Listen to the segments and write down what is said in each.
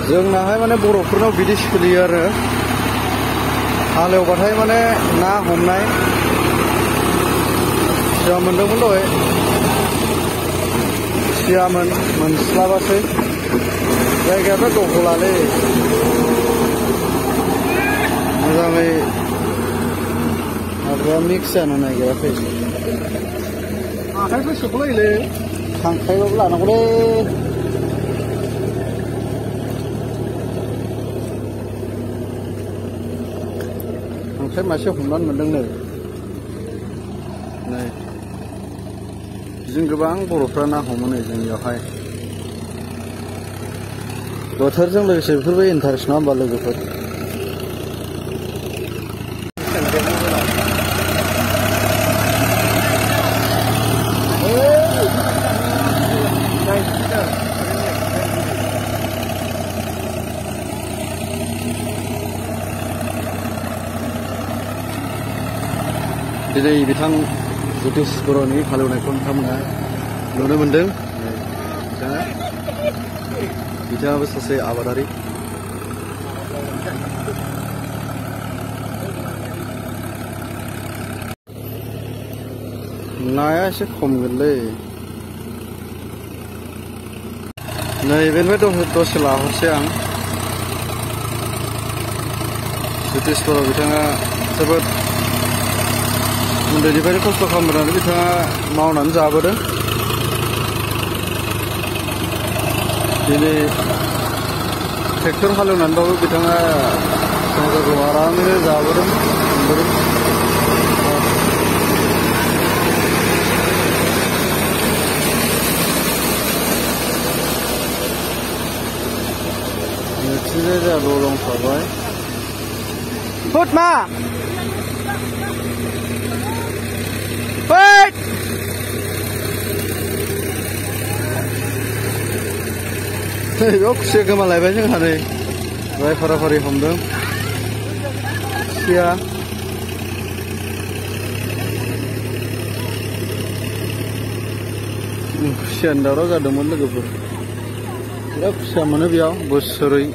जोंनाहाय माने बर'फोरनाव बिदि सोलियो आरो हालेवबाथाय माने ना हमनाय सिया मोनदोंमोन दहाय सियामोन मोनस्लाबासै जायगायाथ' दखलालै मोजाङै हाग्राया मिक्स जानो नागिराखै आखाइफोर सोखलायोलै खांख्राइबाबो लानांगौलै खांख्राइ मासे हमनानै मोनदोंनो नै जों गोबां बर'फ्रा ना हमो नै जोंनियावहाय बोथोरजों लोगोसे बेफोरबो इन्टारेस्ट नङा होमबा लोगोफोर दिनै बिथां ज्योतिष बर'नि हालेवनायखौ नोंथांमोना नुनो मोनदों बिथाङाबो सासे आबादारि नाया एसे खमगोनलै नैबेनिफ्राय दसे लाहरसै आं ज्योतिष बर' बिथाङा जोबोद उन्दैनिफ्रायनो खस्थ' खालामबोनानै बिथाङा मावनानै जाबोदों दिनै ट्रेक्टर हालेवनानैबाबो बिथाङा संसारखौ आरामैनो जाबोदों मोनबोदों नैथिंजाय जोंहा लंखाबाय फुट मा बेयाव खुसिया गोमालायबाय जोंहा नै जाय फाराफारि हमदों खुसिया खुसियानि दावराव जादोंमोन लोगोफोर बिराद खुसिया मोनो बेयाव बोसोरै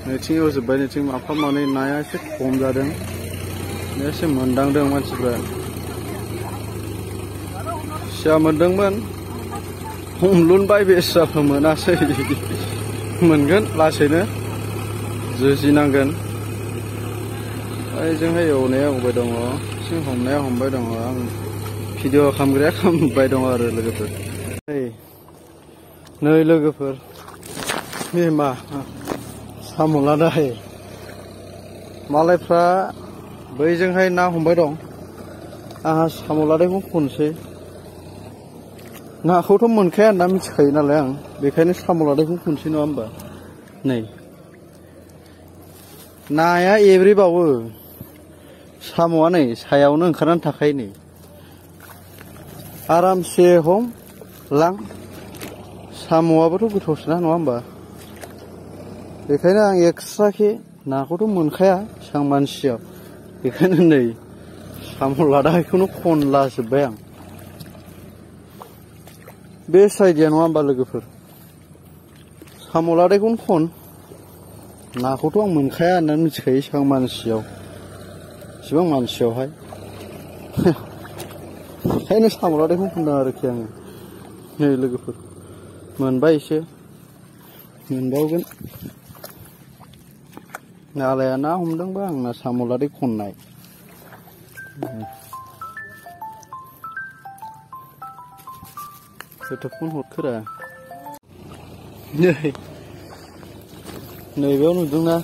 नैथिं एवजोब्बाय नैथिं माफा मानै नाया एसे खम जादों एसे मोनदांदों मानसिफ्रा खुसिया मोनदोंमोन हमलुनबाय बेस्राबो मोनासै मोनगोन लासैनो जुजिनांगोन ओजोंहाय एवनाया एवबाय दङ सिं हमनाया हमबाय दङ आं भिडिअ खालामग्राया खालामबाय दङ आरो लोगोफोर नै लोगोफोर बे मा साम' लादाय मालायफ्रा बैजोंहाय ना हमबाय दं आंहा साम' लादायखौ खनसै नाखौथ' मोनखाया होनना मिथिखायो नालाय आं बेखायनो साम' लादायखौ खनसै नङा होमबा नै नाया एब्रेबावो साम'आ नै सायावनो ओंखारनानै थाखायो नै आरामसे हम लां साम'आबोथ' गोथावसोना नङा होमबा बेखायनो आं एक्सट्राखे नाखौथ' मोनखाया इसां मानसियाव बेखायनो नै साम' लादायखौनो खनलाजोब्बाय आं बेस्ट आइडिया नङा होमबा लोगोफोर साम' लादायखौनो खन नाखौथ' आं मोनखाया होननानै मिथिखायो इसेबां मानसियाव इसेबां मानसियावहाय ओंखायनो साम' लादायखौनो खनदों आरोखि आङो नै लोगोफोर मोनबाय एसे मोनबावगोन नालाया ना हमदोंबा आंना साम' लादाय खननाय गोथौखौनो हरखोरा नैबेयाव नुदोंना